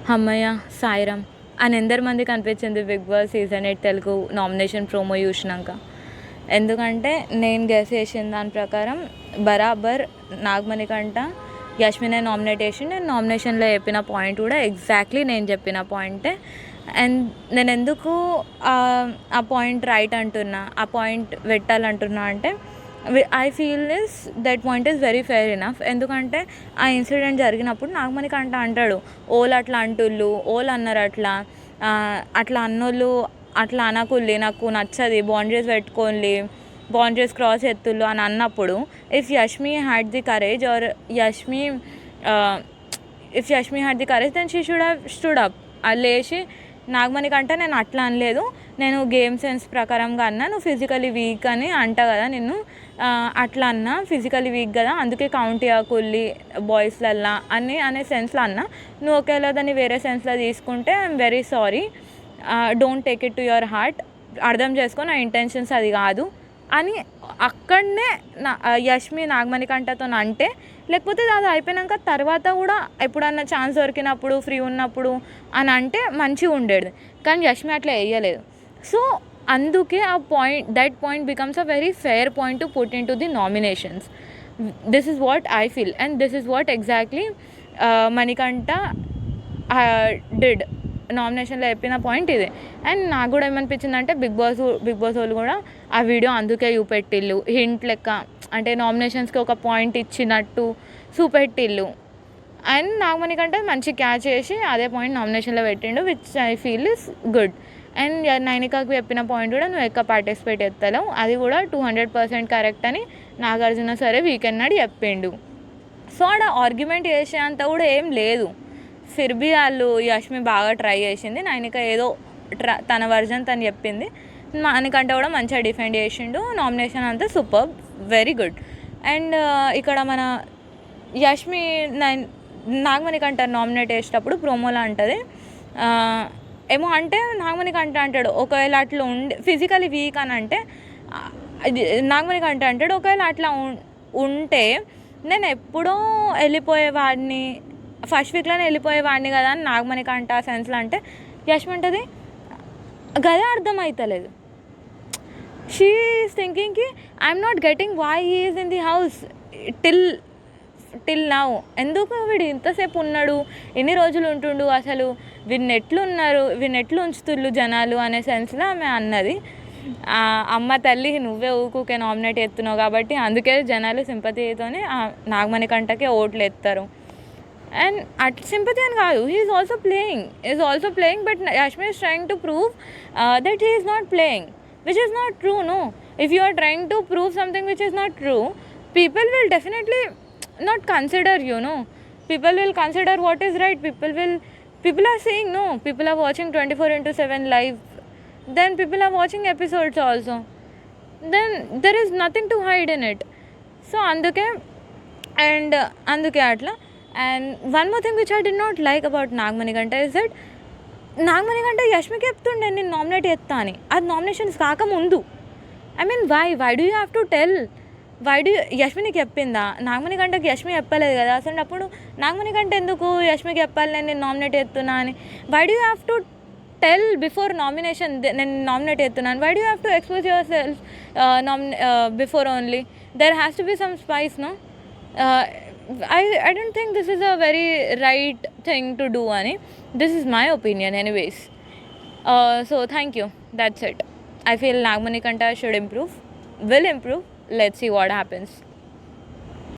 హమ్మయ్య! సాయిరాం అని ఎందరి మందికి అనిపించింది 'Big Boss' season 8 Telugu nomination promo చూసినాక. ఎందుకంటే నేను గెస్ చేసిన దాని ప్రకారం బరాబర్ నాగమణికంట యష్మినే నామినేట్ చేసి, నేను నామినేషన్లో చెప్పిన పాయింట్ కూడా ఎగ్జాక్ట్లీ నేను చెప్పిన పాయింటే. అండ్ నేను ఎందుకు ఆ పాయింట్ రైట్ అంటున్నా, ఆ పాయింట్ పెట్టాలంటున్నా అంటే I feel that point is very fair enough. ఎందుకంటే ఆ ఇన్సిడెంట్ జరిగినప్పుడు నాగమణికంట అంటాడు, ఓళ్ళు అట్లా అంటుళ్ళు, ఓళ్ళు అన్నారు అట్లా, అట్లా అన్నోళ్ళు అట్లా అనకుల్లి, నాకు నచ్చది, బౌండరీస్ పెట్టుకోండి, బౌండరీస్ క్రాస్ ఎత్తుళ్ళు అని అన్నప్పుడు if Yashmi had the courage or Yashmi had the courage then she should have stood up. లేచి నాగమణికంట నేను అట్లా అనలేదు, నేను గేమ్ సెన్స్ ప్రకారంగా అన్నా, నువ్వు ఫిజికలీ వీక్ అని అంట కదా, నిన్ను అట్లా అన్నా, ఫిజికలీ వీక్ కదా అందుకే కౌంట్ చేయకుల్లి బాయ్స్లల్లా అనే సెన్స్లో అన్నా. నువ్వు ఒకవేళ దాన్ని వేరే సెన్స్లో తీసుకుంటే I'm very sorry, don't take it to your heart, అర్థం చేసుకో, నా ఇంటెన్షన్స్ అది కాదు అని అక్కడనే యష్మి నాగమణికంటతో అంటే, లేకపోతే అది అయిపోయినాక తర్వాత కూడా ఎప్పుడన్నా ఛాన్స్ దొరికినప్పుడు ఫ్రీ ఉన్నప్పుడు అని అంటే మంచిగా ఉండేది. కానీ యష్మి అట్లా వేయలేదు. సో అందుకే ఆ point, that point becomes a very fair point to put in to the nominations. This is what I feel and this is what exactly Manikanta did. నామినేషన్లో చెప్పిన పాయింట్ ఇదే. అండ్ నాకు కూడా ఏమనిపించిందంటే బిగ్ బాస్ వాళ్ళు కూడా ఆ వీడియో అందుకే చూపెట్టిల్లు, హింట్ లెక్క, అంటే నామినేషన్స్కి ఒక పాయింట్ ఇచ్చినట్టు చూపెట్టిల్లు. అండ్ నాగమణికంటే మంచి క్యాచ్ చేసి అదే పాయింట్ నామినేషన్లో పెట్టిండు, which I feel is good. And నైనికాకి చెప్పిన పాయింట్ కూడా నువ్వు ఎక్కువ పార్టిసిపేట్ చేస్తలేవు, అది కూడా 200% కరెక్ట్ అని నాగార్జున సరే వీకెండ్ నాడు చెప్పిండు. సో ఆడ ఆర్గ్యుమెంట్ చేసేంత కూడా ఏం లేదు. ఫిర్బీ వాళ్ళు యష్మి బాగా ట్రై చేసింది, నైనిక ఏదో తన వర్జన్ తను చెప్పింది, మనకంటే కూడా మంచిగా డిఫెండ్ చేసిండు. నామినేషన్ అంతా సూపర్, వెరీ గుడ్. అండ్ ఇక్కడ మన యష్మి నాగమణికంట నామినేట్ చేసేటప్పుడు ప్రోమోలో అంటది ఏమో, అంటే నాగమణికంట అంటాడు ఒకవేళ అట్లా ఫిజికలీ వీక్ అని అంటే, నాగమణికంట అంటాడు ఒకవేళ అట్లా ఉంటే నేను ఎప్పుడో వెళ్ళిపోయేవాడిని, ఫస్ట్ వీక్లోనే వెళ్ళిపోయేవాడిని కదా అని నాగమణికంట సెన్స్లో అంటే, యష్మి అంటది గదే అర్థమవుతలేదు. షీ ఈస్ థింకింగ్కి I'm not getting why he is in the house till now, ఎందుకు వీడు ఇంతసేపు ఉన్నాడు, ఎన్ని రోజులు ఉంటుండు, అసలు వీడిని ఎట్లు ఉంచుతుళ్ళు జనాలు అనే సెన్స్లో ఆమె అన్నది. అమ్మ తల్లి నువ్వే ఊకుకే నామినేట్ ఎత్తున్నావు కాబట్టి అందుకే జనాలు సింపతితోనే నాగమణికంటకే ఓట్లు ఎత్తారు. అండ్ అట్ సింపతి అని కాదు, he is also playing but Yashmi is trying to prove that he is not playing, which is not true. No, if you are trying to prove something which is not true, people will definitely not consider, people will consider what is right. People are saying no, people are watching 24/7 live, then people are watching episodes also, then there is nothing to hide in it. So అందుకే అట్లా. And one more thing which I did not like about Nagamanikanta is that Nagamanikanta యష్మికి చెప్తుండే నేను nominate చేస్తా అని, అది nominations కాకముందు. I mean why do you have to tell? యష్మినికి చెప్పిందా? నాగమణికంటకి యష్మి చెప్పలేదు కదా, అసలు అప్పుడు నాగమణికంట ఎందుకు యష్మికి చెప్పాలి నేను నామినేట్ చేస్తున్నా అని? Why do you have to tell before nomination నేను నామినేట్ చేస్తున్నాను? Why do you have to expose yourself before only? There has to be some spice, no? I don't think this is a very right thing to do ani. This is my opinion anyways. So thank you, that's it. I feel Nagamani Kanta should improve, will improve. Let's see what happens.